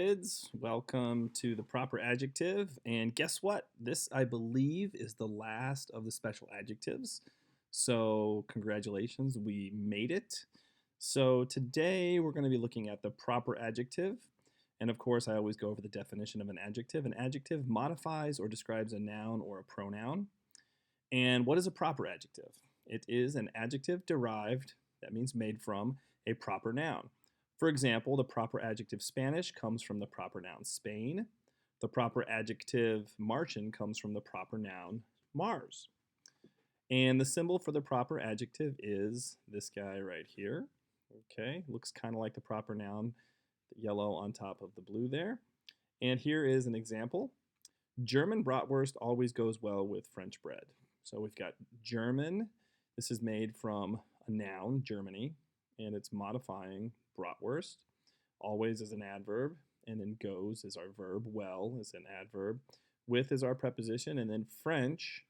kids. Welcome to the Proper Adjective. And guess what? This, I believe, is the last of the special adjectives. So, congratulations, we made it. So, today we're going to be looking at the proper adjective. And of course, I always go over the definition of an adjective. An adjective modifies or describes a noun or a pronoun. And what is a proper adjective? It is an adjective derived, that means made from, a proper noun. For example, the proper adjective Spanish comes from the proper noun Spain. The proper adjective Martian comes from the proper noun Mars. And the symbol for the proper adjective is this guy right here. Okay, looks kind of like the proper noun, the yellow on top of the blue there. And here is an example. German bratwurst always goes well with French bread. So we've got German. This is made from a noun, Germany, and it's modifying bratwurst. Always is an adverb, and then goes is our verb. Well is an adverb. With is our preposition, and then French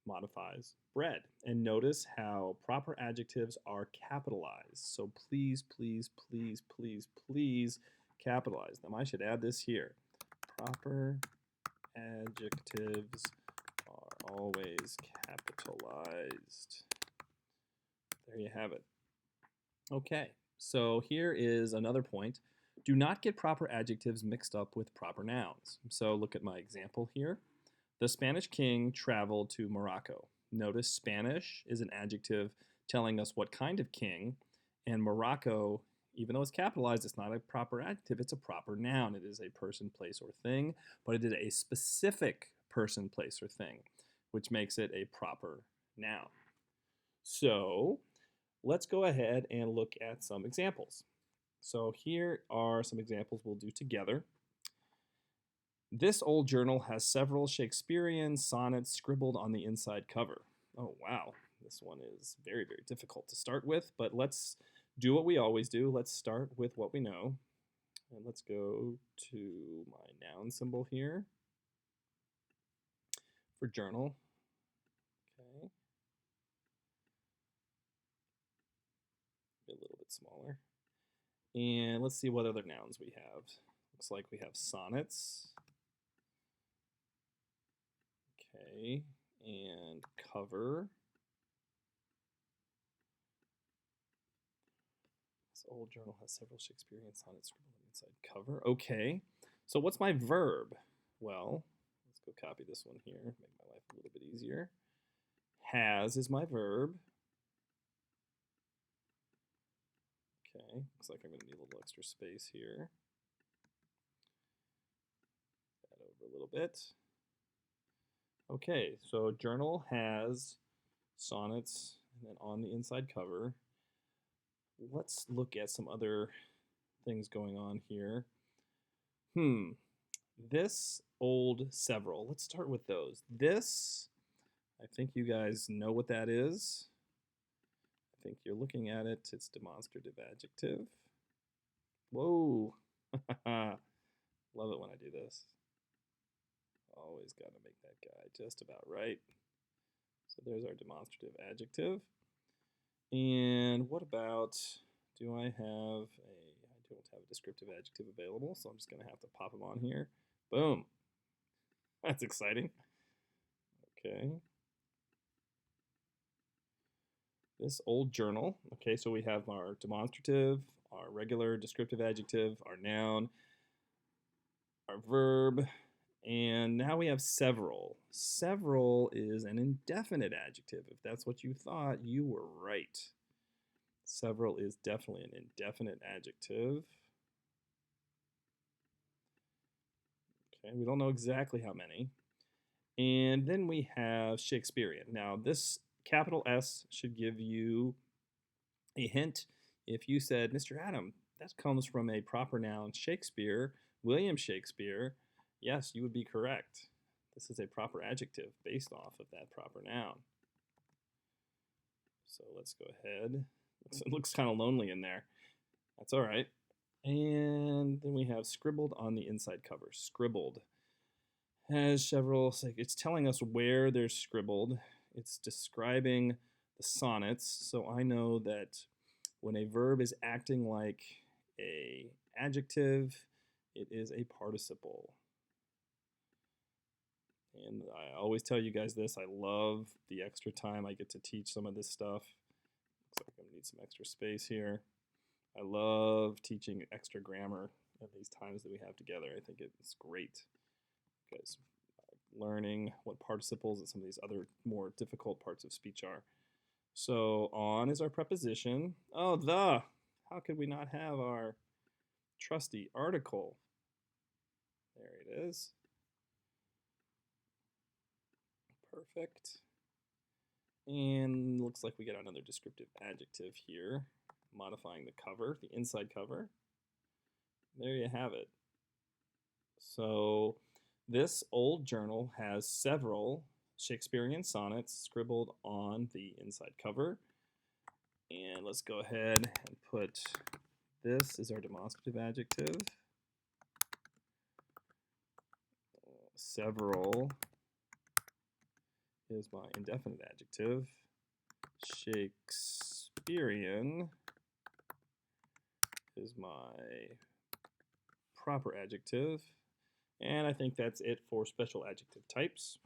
modifies bread. And notice how proper adjectives are capitalized. So please, please, please, please, please capitalize them. I should add this here. Proper adjectives are always capitalized. There you have it. Okay, so here is another point. Do not get proper adjectives mixed up with proper nouns. So look at my example here. The Spanish king traveled to Morocco. Notice Spanish is an adjective telling us what kind of king, and Morocco, even though it's capitalized, it's not a proper adjective, it's a proper noun. It is a person, place, or thing, but it is a specific person, place, or thing, which makes it a proper noun. So let's go ahead and look at some examples. So here are some examples we'll do together. This old journal has several Shakespearean sonnets scribbled on the inside cover. Oh, wow. This one is very, very difficult to start with, but let's do what we always do. Let's start with what we know. And let's go to my noun symbol here for journal. Okay. A little bit smaller. And let's see what other nouns we have. Looks like we have sonnets. Okay, and cover. This old journal has several Shakespearean sonnets scribbled on the inside cover. Okay, so what's my verb? Well, let's go copy this one here, make my life a little bit easier. Has is my verb. Okay, looks like I'm going to need a little extra space here. Add over a little bit. Okay, so journal has sonnets and then on the inside cover. Let's look at some other things going on here. This old several. Let's start with those. This, I think you guys know what that is. I think you're looking at it. It's demonstrative adjective. Whoa. Love it when I do this. Always got to make that guy just about right. So there's our demonstrative adjective. And what about, I don't have a descriptive adjective available, so I'm just going to have to pop them on here. Boom. That's exciting. Okay. This old journal. Okay, so we have our demonstrative, our regular descriptive adjective, our noun, our verb, and now we have several. Several is an indefinite adjective. If that's what you thought, you were right. Several is definitely an indefinite adjective. Okay, we don't know exactly how many. And then we have Shakespearean. Now, this capital S should give you a hint. If you said, Mr. Adam, that comes from a proper noun, Shakespeare, William Shakespeare, yes, you would be correct. This is a proper adjective based off of that proper noun. So let's go ahead. It looks kind of lonely in there. That's all right. And then we have scribbled on the inside cover. Scribbled has several, it's telling us where they're scribbled. It's describing the sonnets. So I know that when a verb is acting like a adjective, It is a participle. And I always tell you guys this, I love the extra time I get to teach some of this stuff. Looks like I'm gonna need some extra space here. I love teaching extra grammar at these times that we have together. I think it's great. You guys learning what participles and some of these other more difficult parts of speech are. So on is our preposition. Oh, the. How could we not have our trusty article? There it is. Perfect. And looks like we got another descriptive adjective here, modifying the cover, the inside cover. There you have it. So this old journal has several Shakespearean sonnets scribbled on the inside cover. And let's go ahead and put this is our demonstrative adjective. Several is my indefinite adjective. Shakespearean is my proper adjective. And I think that's it for special adjective types.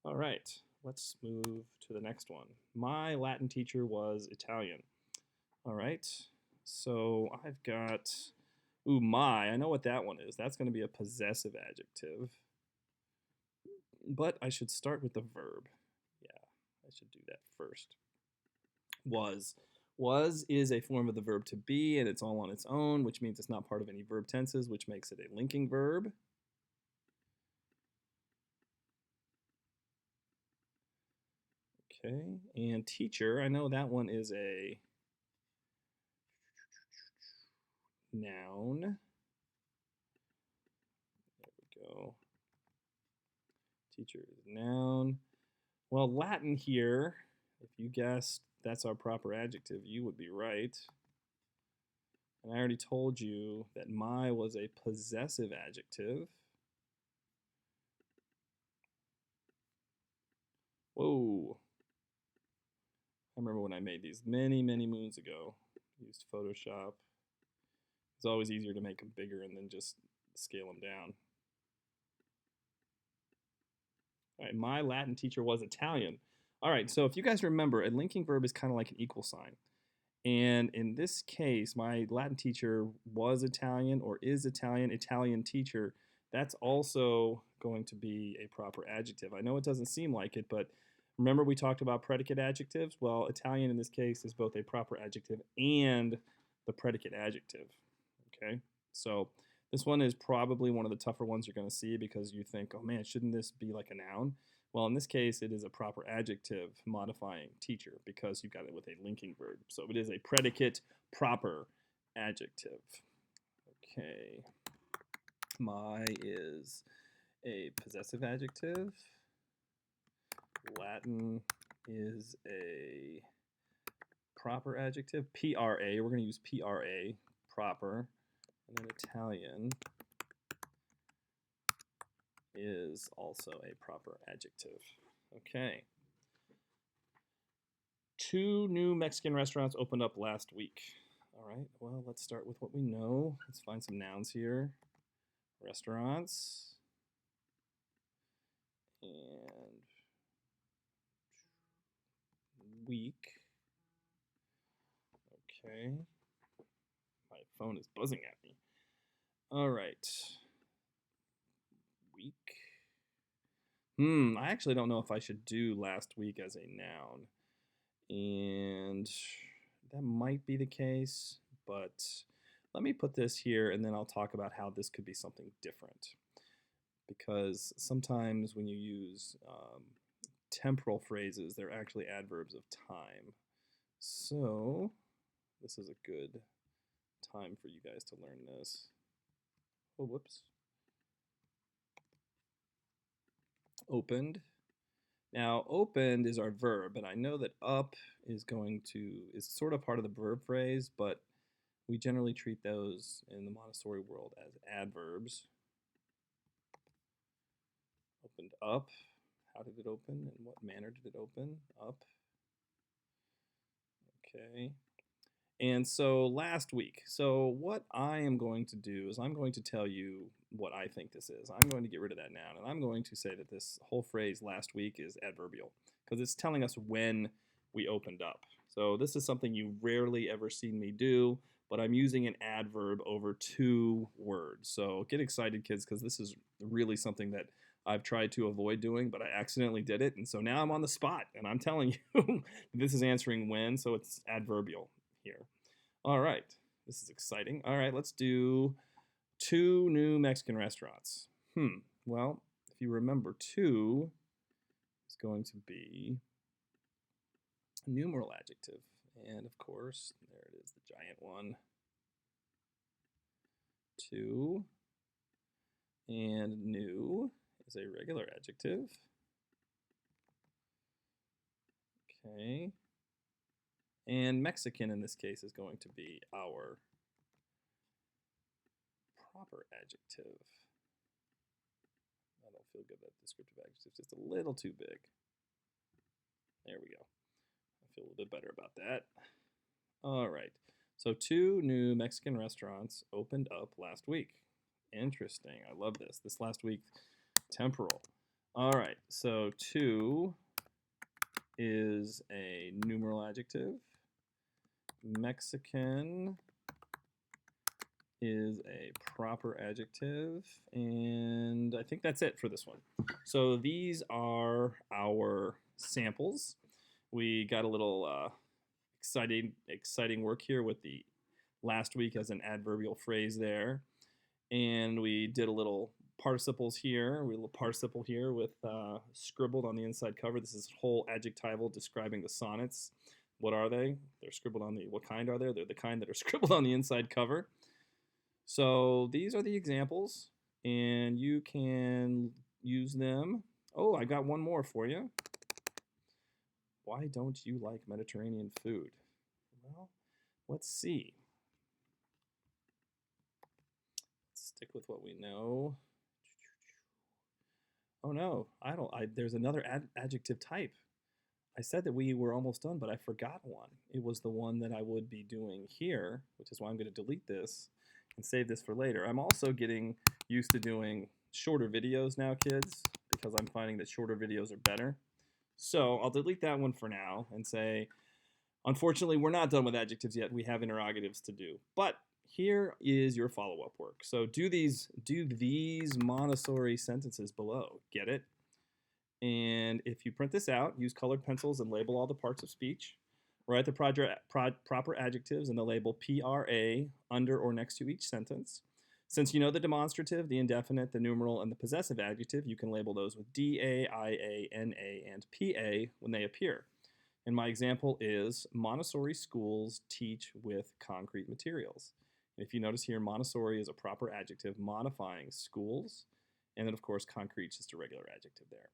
All right, let's move to the next one. My Latin teacher was Italian. All right, so I've got, my, I know what that one is. That's going to be a possessive adjective. But I should start with the verb. Yeah, I should do that first. Was. Was is a form of the verb to be, and it's all on its own, which means it's not part of any verb tenses, which makes it a linking verb. Okay, and teacher, I know that one is a noun. There we go. Teacher is noun. Well, Latin here, if you guessed that's our proper adjective, you would be right. And I already told you that my was a possessive adjective. Whoa. I remember when I made these many, many moons ago. Used Photoshop. It's always easier to make them bigger and then just scale them down. All right, my Latin teacher was Italian. All right, so if you guys remember, a linking verb is kind of like an equal sign. And in this case, my Latin teacher was Italian or is Italian, Italian teacher. That's also going to be a proper adjective. I know it doesn't seem like it, but remember we talked about predicate adjectives? Well, Italian in this case is both a proper adjective and the predicate adjective. Okay, so this one is probably one of the tougher ones you're going to see because you think, oh man, shouldn't this be like a noun? Well, in this case, it is a proper adjective modifying teacher because you got it with a linking verb. So it is a predicate proper adjective. Okay. My is a possessive adjective. Latin is a proper adjective. PRA, we're going to use PRA, proper. And then Italian is also a proper adjective. Okay. 2 new Mexican restaurants opened up last week. All right, well, let's start with what we know. Let's find some nouns here. Restaurants. And week. Okay. My phone is buzzing at me. All right. Week. I actually don't know if I should do last week as a noun. And that might be the case, but let me put this here and then I'll talk about how this could be something different. Because sometimes when you use temporal phrases, they're actually adverbs of time. So this is a good time for you guys to learn this. Oh, whoops. Opened. Now, opened is our verb, and I know that up is sort of part of the verb phrase, but we generally treat those in the Montessori world as adverbs. Opened up. How did it open? In what manner did it open? Up. Okay. And so last week, so what I am going to do is I'm going to tell you what I think this is. I'm going to get rid of that noun, and I'm going to say that this whole phrase last week is adverbial because it's telling us when we opened up. So this is something you rarely ever seen me do, but I'm using an adverb over 2 words. So get excited, kids, because this is really something that I've tried to avoid doing, but I accidentally did it. And so now I'm on the spot, and I'm telling you this is answering when, so it's adverbial here. All right, this is exciting. All right, let's do 2 new Mexican restaurants. Well, if you remember, 2 is going to be a numeral adjective. And of course, there it is, the giant one. 2. And new is a regular adjective. Okay. And Mexican in this case is going to be our proper adjective. I don't feel good that descriptive adjective is just a little too big. There we go. I feel a little bit better about that. All right. So 2 new Mexican restaurants opened up last week. Interesting. I love this. This last week, temporal. All right. So 2 is a numeral adjective. Mexican is a proper adjective, and I think that's it for this one. So these are our samples. We got a little exciting work here with the last week as an adverbial phrase there, and we did a little participles here. We have a little participle here with scribbled on the inside cover. This is whole adjectival describing the sonnets. What are they? They're scribbled on the, what kind are they? They're the kind that are scribbled on the inside cover. So these are the examples, and you can use them. Oh, I got one more for you. Why don't you like Mediterranean food? Well, let's see. Let's stick with what we know. Oh no, there's another adjective type. I said that we were almost done, but I forgot one. It was the one that I would be doing here, which is why I'm going to delete this and save this for later. I'm also getting used to doing shorter videos now, kids, because I'm finding that shorter videos are better. So I'll delete that one for now and say, unfortunately, we're not done with adjectives yet. We have interrogatives to do. But here is your follow-up work. So do these Montessori sentences below. Get it? And if you print this out, use colored pencils and label all the parts of speech. Write the proper adjectives and the label PRA under or next to each sentence. Since you know the demonstrative, the indefinite, the numeral, and the possessive adjective, you can label those with DA, IA, NA, and PA when they appear. And my example is Montessori schools teach with concrete materials. And if you notice here, Montessori is a proper adjective modifying schools. And then, of course, concrete is just a regular adjective there.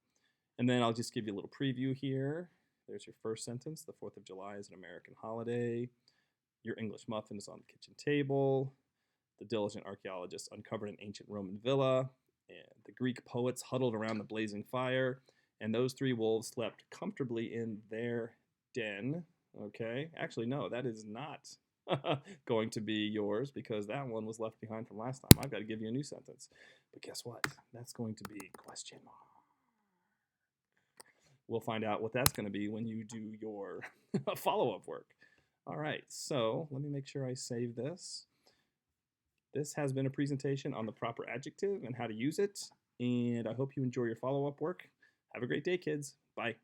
And then I'll just give you a little preview here. There's your first sentence. The 4th of July is an American holiday. Your English muffin is on the kitchen table. The diligent archaeologist uncovered an ancient Roman villa. And the Greek poets huddled around the blazing fire. And those 3 wolves slept comfortably in their den. Okay? Actually, no, that is not going to be yours because that one was left behind from last time. I've got to give you a new sentence. But guess what? That's going to be question mark. We'll find out what that's going to be when you do your follow-up work. All right, so let me make sure I save this. This has been a presentation on the proper adjective and how to use it, and I hope you enjoy your follow-up work. Have a great day, kids. Bye.